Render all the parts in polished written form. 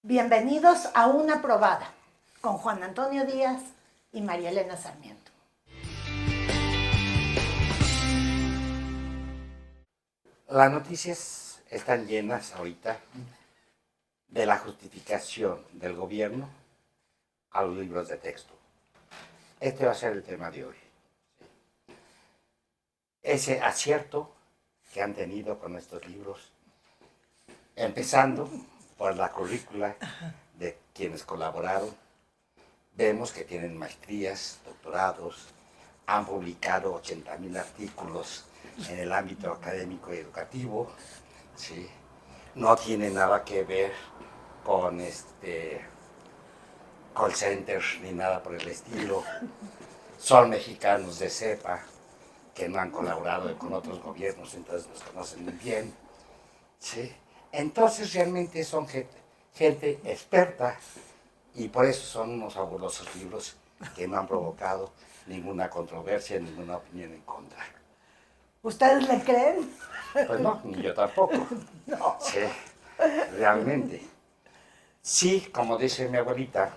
Bienvenidos a Una Probada con Juan Antonio Díaz y María Elena Sarmiento. Las noticias están llenas ahorita de la justificación del gobierno a los libros de texto. Este va a ser el tema de hoy. Ese acierto que han tenido con estos libros, empezando por la currícula de quienes colaboraron. Vemos que tienen maestrías, doctorados, han publicado 80,000 artículos en el ámbito académico y educativo, ¿sí? No tiene nada que ver con call centers ni nada por el estilo. Son mexicanos de cepa que no han colaborado con otros gobiernos, entonces los conocen muy bien, ¿sí? Entonces realmente son gente experta y por eso son unos fabulosos libros que no han provocado ninguna controversia, ninguna opinión en contra. ¿Ustedes le creen? Pues no, ni yo tampoco. No. Sí, realmente. Sí, como dice mi abuelita,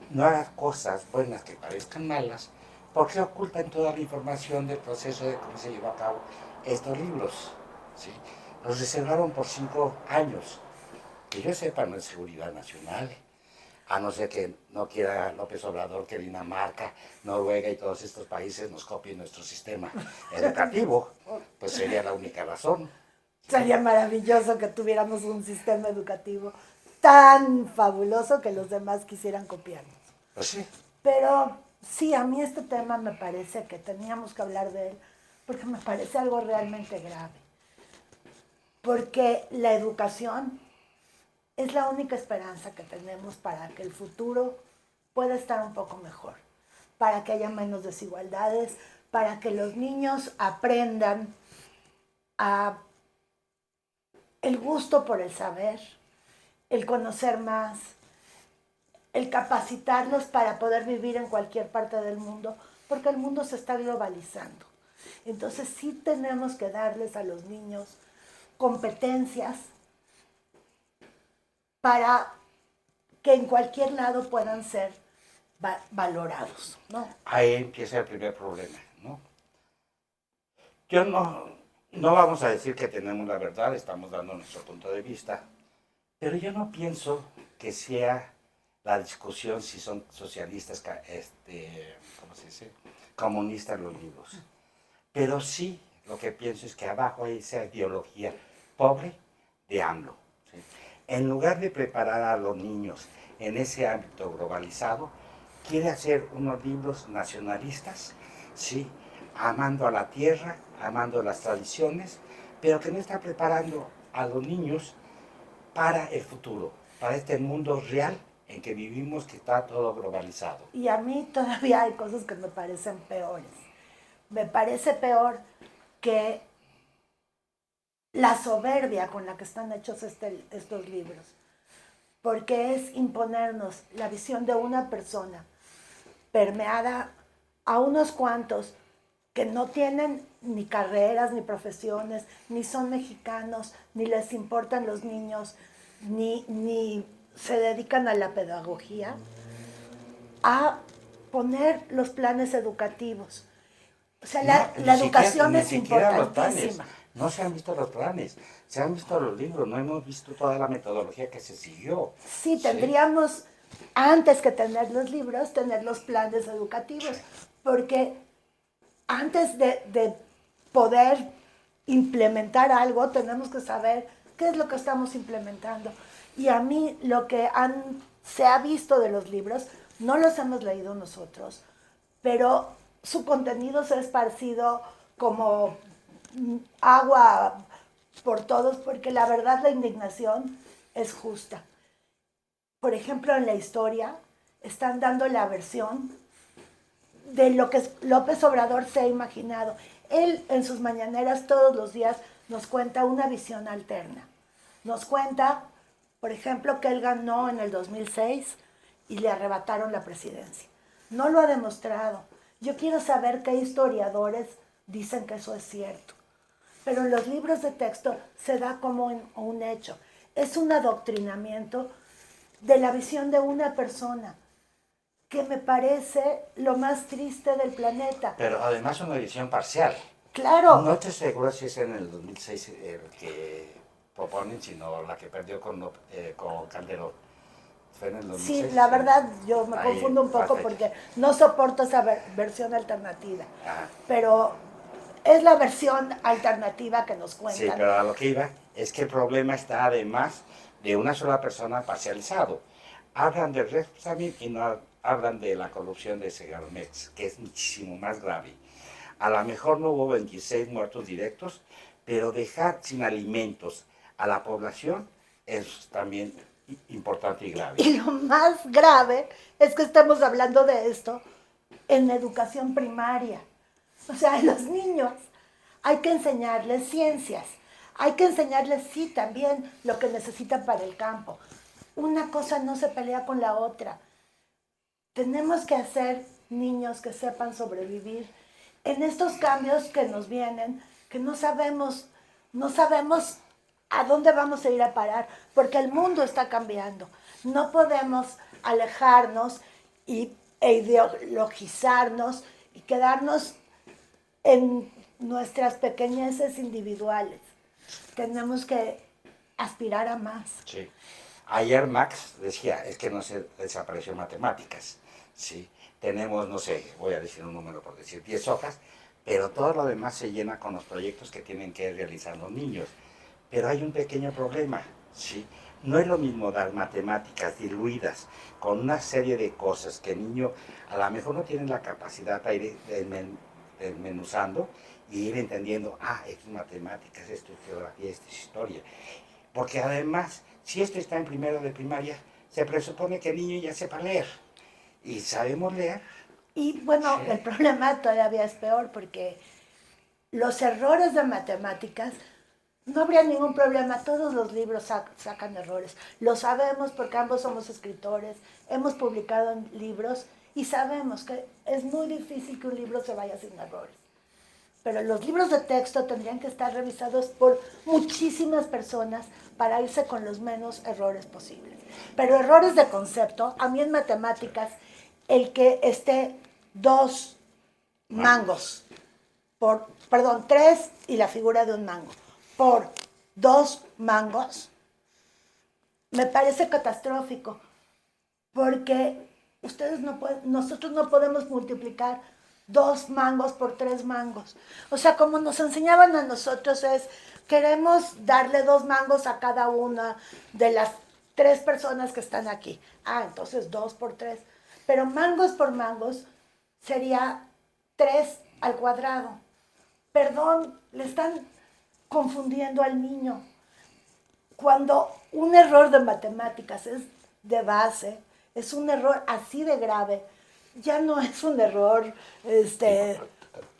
no hagas cosas buenas que parezcan malas, porque ocultan toda la información del proceso de cómo se llevó a cabo estos libros. ¿Sí? Los reservaron por 5 años. Que yo sepa, no es seguridad nacional, a no ser que no quiera López Obrador que Dinamarca, Noruega y todos estos países nos copien nuestro sistema educativo, pues sería la única razón. Sería maravilloso que tuviéramos un sistema educativo tan fabuloso que los demás quisieran copiarnos. Pues sí. Pero sí, a mí este tema me parece que teníamos que hablar de él porque me parece algo realmente grave. Porque la educación es la única esperanza que tenemos para que el futuro pueda estar un poco mejor, para que haya menos desigualdades, para que los niños aprendan el gusto por el saber, el conocer más, el capacitarlos para poder vivir en cualquier parte del mundo, porque el mundo se está globalizando. Entonces sí tenemos que darles a los niños competencias para que en cualquier lado puedan ser valorados, ¿no? Ahí empieza el primer problema, ¿no? Yo no vamos a decir que tenemos la verdad, estamos dando nuestro punto de vista, pero yo no pienso que sea la discusión si son socialistas, ¿cómo se dice? Comunistas los libros. Pero sí, lo que pienso es que abajo hay esa ideología pobre de AMLO. ¿Sí? En lugar de preparar a los niños en ese ámbito globalizado, quiere hacer unos libros nacionalistas, ¿sí? Amando a la tierra, amando las tradiciones, pero que no está preparando a los niños para el futuro, para este mundo real en que vivimos, que está todo globalizado. Y a mí todavía hay cosas que me parecen peores. Me parece peor que la soberbia con la que están hechos estos libros, porque es imponernos la visión de una persona permeada a unos cuantos que no tienen ni carreras, ni profesiones, ni son mexicanos, ni les importan los niños, ni se dedican a la pedagogía, a poner los planes educativos. O sea, la educación es importantísima. No se han visto los planes, se han visto los libros, no hemos visto toda la metodología que se siguió. Sí, tendríamos, antes que tener los libros, tener los planes educativos, porque antes de poder implementar algo, tenemos que saber qué es lo que estamos implementando. Y a mí lo que se ha visto de los libros, no los hemos leído nosotros, pero su contenido se ha esparcido como agua por todos, porque la verdad la indignación es justa. Por ejemplo, en la historia están dando la versión de lo que López Obrador se ha imaginado. Él en sus mañaneras todos los días nos cuenta una visión alterna. Nos cuenta, por ejemplo, que él ganó en el 2006 y le arrebataron la presidencia. No lo ha demostrado. Yo quiero saber qué historiadores dicen que eso es cierto. Pero en los libros de texto se da como un hecho. Es un adoctrinamiento de la visión de una persona, que me parece lo más triste del planeta. Pero además una visión parcial. Claro. No estoy seguro si es en el 2006 el que proponen, sino la que perdió con Calderón. Fue en el 2006. Sí, la verdad yo me Ahí, confundo un poco perfecto. porque no soporto esa versión alternativa. Ajá. Pero es la versión alternativa que nos Sí, cuentan. pero a lo que iba es que el problema está además de una sola persona parcializado. Hablan del Repsamen y no hablan de la corrupción de Segalmex, que es muchísimo más grave. A lo mejor no hubo 26 muertos directos, pero dejar sin alimentos a la población es también importante y grave. Y lo más grave es que estamos hablando de esto en educación primaria. O sea, a los niños hay que enseñarles ciencias, hay que enseñarles, sí, también lo que necesitan para el campo. Una cosa no se pelea con la otra. Tenemos que hacer niños que sepan sobrevivir en estos cambios que nos vienen, que no sabemos a dónde vamos a ir a parar, porque el mundo está cambiando. No podemos alejarnos e ideologizarnos y quedarnos en nuestras pequeñeces individuales. Tenemos que aspirar a más. Sí. Ayer Max decía, es que no se desapareció matemáticas. ¿Sí? Tenemos, no sé, voy a decir un número por decir, 10 hojas, pero todo lo demás se llena con los proyectos que tienen que realizar los niños. Pero hay un pequeño problema, ¿sí? No es lo mismo dar matemáticas diluidas con una serie de cosas que el niño a lo mejor no tiene la capacidad para ir desmenuzando y ir entendiendo, esto es matemáticas, esto es geografía, esto es historia. Porque además, si esto está en primero de primaria, se presupone que el niño ya sepa leer. ¿Y sabemos leer? Y bueno, Sí. el problema todavía es peor porque los errores de matemáticas no habría ningún problema, todos los libros sacan errores. Lo sabemos porque ambos somos escritores, hemos publicado en libros y sabemos que es muy difícil que un libro se vaya sin errores. Pero los libros de texto tendrían que estar revisados por muchísimas personas para irse con los menos errores posibles. Pero errores de concepto, a mí en matemáticas, el que esté 2 mangos, perdón, 3 y la figura de un mango, por 2 mangos, me parece catastrófico, porque nosotros no podemos multiplicar 2 mangos por 3 mangos. O sea, como nos enseñaban a nosotros queremos darle 2 mangos a cada una de las 3 personas que están aquí. Entonces 2 por 3. Pero mangos por mangos sería 3 al cuadrado. Perdón, le están confundiendo al niño. Cuando un error de matemáticas es de base, es un error así de grave, ya no es un error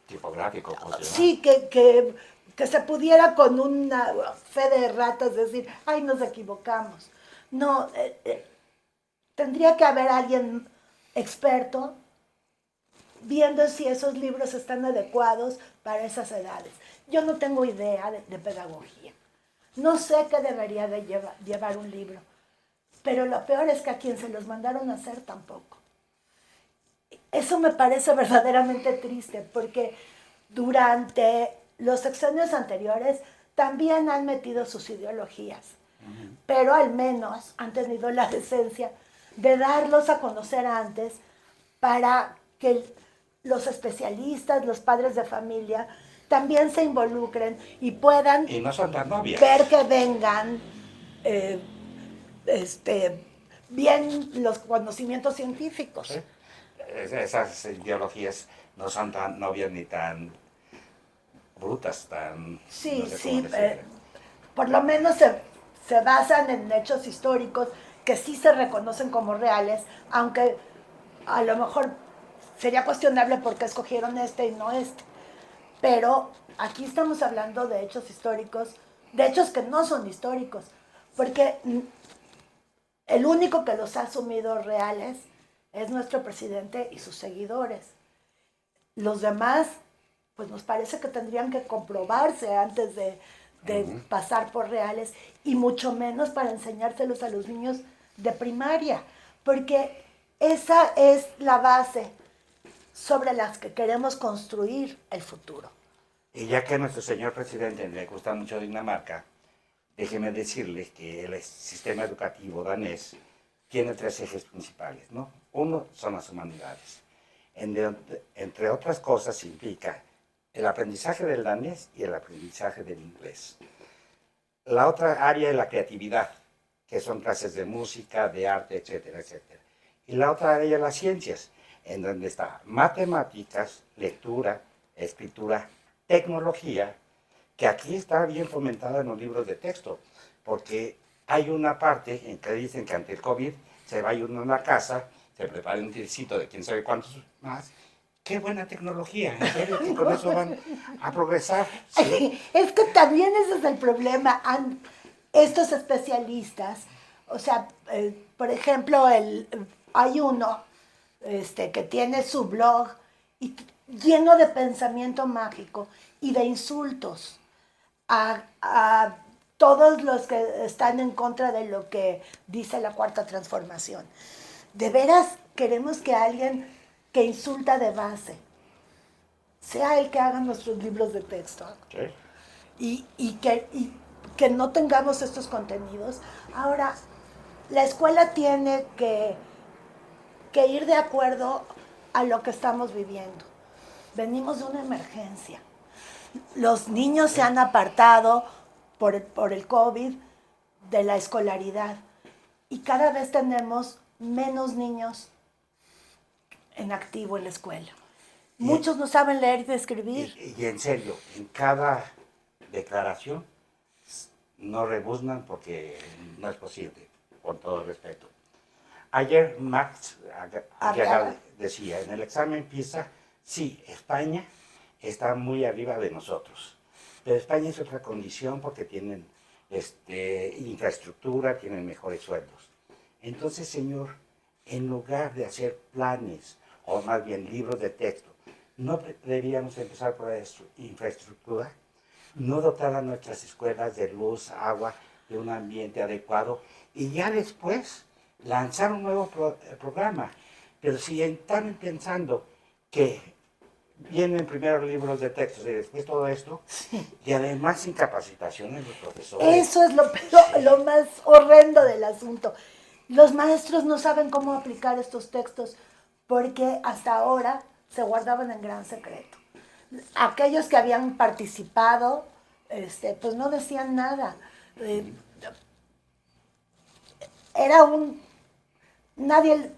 tipográfico. Sí, que se pudiera con una fe de ratas decir, nos equivocamos. No, tendría que haber alguien experto viendo si esos libros están adecuados para esas edades. Yo no tengo idea de pedagogía. No sé qué debería de llevar un libro. Pero lo peor es que a quien se los mandaron a hacer tampoco. Eso me parece verdaderamente triste, porque durante los sexenios anteriores también han metido sus ideologías, pero al menos han tenido la decencia de darlos a conocer antes para que los especialistas, los padres de familia, también se involucren y puedan y no son tan novias. ver que vengan bien los conocimientos científicos. ¿Sí? Esas ideologías no son tan novias ni tan brutas, tan... Sí, no sé sí, cómo decirlo. por lo menos se basan en hechos históricos que sí se reconocen como reales, aunque a lo mejor sería cuestionable por qué escogieron este y no este. Pero aquí estamos hablando de hechos históricos, de hechos que no son históricos, porque el único que los ha asumido reales es nuestro presidente y sus seguidores. Los demás, pues nos parece que tendrían que comprobarse antes de pasar por reales, y mucho menos para enseñárselos a los niños de primaria, porque esa es la base sobre las que queremos construir el futuro. Y ya que a nuestro señor presidente le gusta mucho Dinamarca, déjeme decirles que el sistema educativo danés tiene 3 ejes principales, ¿no? Uno son las humanidades. Entre otras cosas implica el aprendizaje del danés y el aprendizaje del inglés. La otra área es la creatividad, que son clases de música, de arte, etcétera, etcétera. Y la otra área es las ciencias, en donde está matemáticas, lectura, escritura, tecnología, que aquí está bien fomentada en los libros de texto, porque hay una parte en que dicen que ante el COVID se va a ir uno a la casa, se prepara un tircito de quién sabe cuántos más. ¡Qué buena tecnología! En serio que con eso van a progresar. ¿Sí? Es que también ese es el problema. Estos especialistas, o sea, por ejemplo, hay uno que tiene su blog lleno de pensamiento mágico y de insultos a todos los que están en contra de lo que dice la Cuarta Transformación. ¿De veras queremos que alguien que insulta de base sea el que haga nuestros libros de texto? ¿Sí? Y que no tengamos estos contenidos. Ahora, la escuela tiene que ir de acuerdo a lo que estamos viviendo. Venimos de una emergencia. Los niños se han apartado por el COVID de la escolaridad y cada vez tenemos menos niños en activo en la escuela. Muchos no saben leer y escribir. Y en serio, en cada declaración no rebuznan porque no es posible, con todo respeto. Ayer Max Arriaga decía, en el examen PISA, sí, España está muy arriba de nosotros, pero España es otra condición porque tienen infraestructura, tienen mejores sueldos. Entonces, señor, en lugar de hacer planes, o más bien libros de texto, ¿no deberíamos empezar por la infraestructura? ¿No dotar a nuestras escuelas de luz, agua, de un ambiente adecuado? Y ya después lanzar un nuevo programa. Pero si están pensando que vienen primero libros de textos y después todo esto, sí. Y además sin capacitación en los profesores. Eso es lo más horrendo del asunto. Los maestros no saben cómo aplicar estos textos porque hasta ahora se guardaban en gran secreto. Aquellos que habían participado, pues no decían nada. Era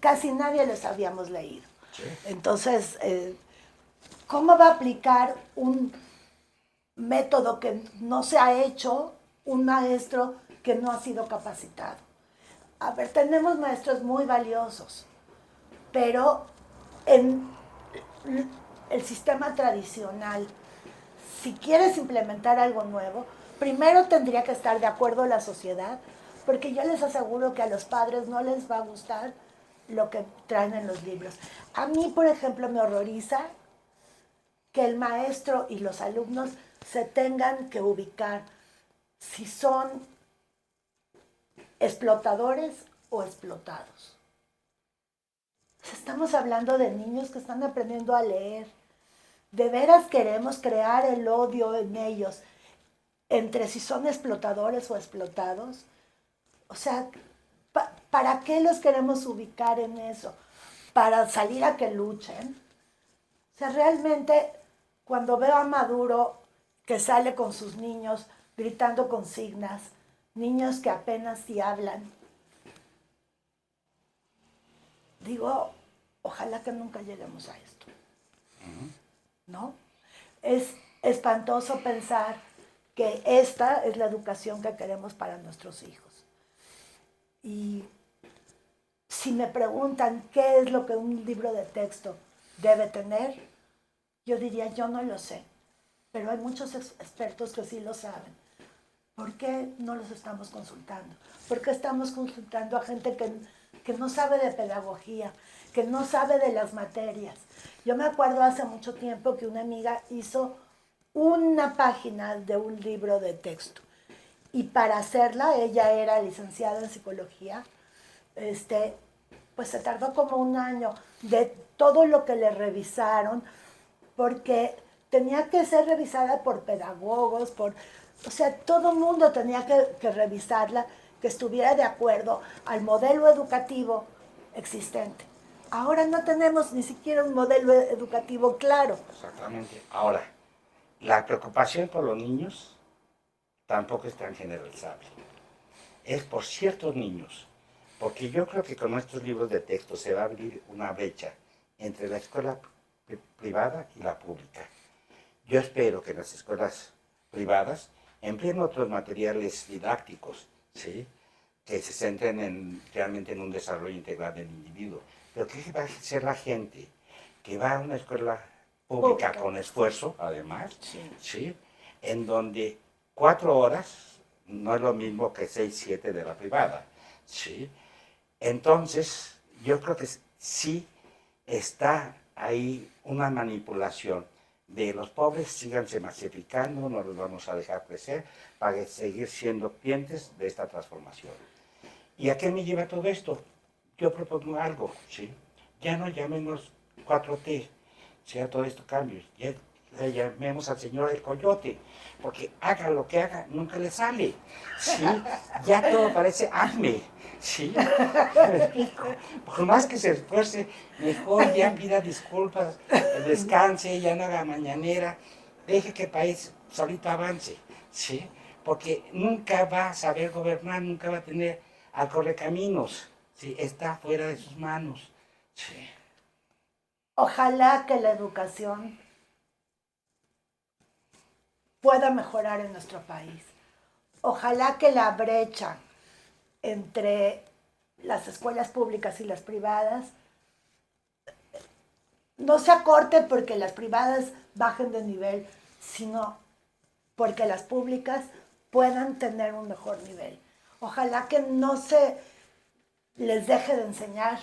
casi nadie los habíamos leído. Sí. Entonces, ¿cómo va a aplicar un método que no se ha hecho un maestro que no ha sido capacitado? A ver, tenemos maestros muy valiosos, pero en el sistema tradicional, si quieres implementar algo nuevo, primero tendría que estar de acuerdo la sociedad, porque yo les aseguro que a los padres no les va a gustar lo que traen en los libros. A mí, por ejemplo, me horroriza que el maestro y los alumnos se tengan que ubicar si son explotadores o explotados. Estamos hablando de niños que están aprendiendo a leer. ¿De veras queremos crear el odio en ellos entre si son explotadores o explotados? O sea, ¿para qué los queremos ubicar en eso? ¿Para salir a que luchen? O sea, realmente, cuando veo a Maduro que sale con sus niños gritando consignas, niños que apenas sí hablan, digo, ojalá que nunca lleguemos a esto. ¿No? Es espantoso pensar que esta es la educación que queremos para nuestros hijos. Y si me preguntan qué es lo que un libro de texto debe tener, yo diría, yo no lo sé, pero hay muchos expertos que sí lo saben. ¿Por qué no los estamos consultando? ¿Por qué estamos consultando a gente que no sabe de pedagogía, que no sabe de las materias? Yo me acuerdo hace mucho tiempo que una amiga hizo una página de un libro de texto. Y para hacerla, ella era licenciada en psicología pues se tardó como un año de todo lo que le revisaron, porque tenía que ser revisada por pedagogos, o sea, todo el mundo tenía que revisarla, que estuviera de acuerdo al modelo educativo existente. Ahora no tenemos ni siquiera un modelo educativo claro. Exactamente. Ahora, la preocupación por los niños tampoco es tan generalizable. Es por ciertos niños, porque yo creo que con nuestros libros de texto se va a abrir una brecha entre la escuela privada y la pública. Yo espero que las escuelas privadas empleen otros materiales didácticos, ¿sí? Que se centren realmente en un desarrollo integral del individuo. Pero ¿qué va a hacer la gente que va a una escuela pública con esfuerzo, además, ¿sí? En donde 4 horas no es lo mismo que 6, 7 de la privada, ¿sí? Entonces, yo creo que sí está ahí una manipulación de los pobres, síganse masificando, no los vamos a dejar crecer para seguir siendo clientes de esta transformación. ¿Y a qué me lleva todo esto? Yo propongo algo, ¿sí? Ya no llamemos 4T, sea todo esto cambios, ya le llamemos al señor el coyote, porque haga lo que haga, nunca le sale, ¿sí? Ya todo parece ACME, ¿sí? Por más que se esfuerce, mejor ya pida disculpas, descanse, ya no haga mañanera, deje que el país solito avance, ¿sí? Porque nunca va a saber gobernar, nunca va a tener al correcaminos, ¿sí? Está fuera de sus manos, ¿sí? Ojalá que la educación pueda mejorar en nuestro país. Ojalá que la brecha entre las escuelas públicas y las privadas no se acorte porque las privadas bajen de nivel, sino porque las públicas puedan tener un mejor nivel. Ojalá que no se les deje de enseñar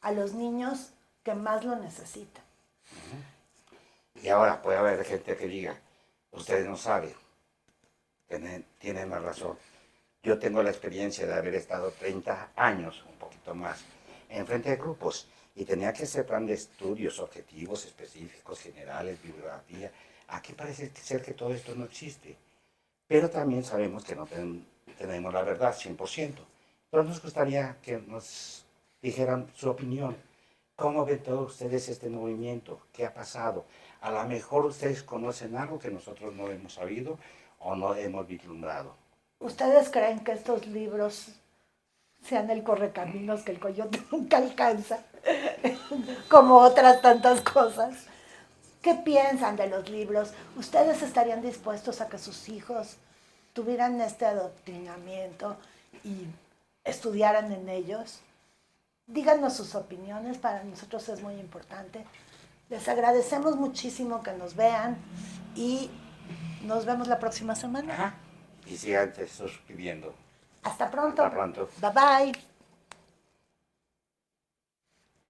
a los niños que más lo necesitan. Y ahora puede haber gente que diga, ustedes no saben, tienen la razón. Yo tengo la experiencia de haber estado 30 años, un poquito más, en frente de grupos y tenía que hacer plan de estudios, objetivos específicos, generales, bibliografía. Aquí parece ser que todo esto no existe, pero también sabemos que no tenemos la verdad 100%. Pero nos gustaría que nos dijeran su opinión. ¿Cómo ven todos ustedes este movimiento? ¿Qué ha pasado? A lo mejor ustedes conocen algo que nosotros no hemos sabido o no hemos vislumbrado. ¿Ustedes creen que estos libros sean el correcaminos que el coyote nunca alcanza? Como otras tantas cosas. ¿Qué piensan de los libros? ¿Ustedes estarían dispuestos a que sus hijos tuvieran este adoctrinamiento y estudiaran en ellos? Díganos sus opiniones, para nosotros es muy importante. Les agradecemos muchísimo que nos vean y nos vemos la próxima semana. Ajá. Y sigan suscribiendo. Hasta pronto. Hasta pronto. Bye bye.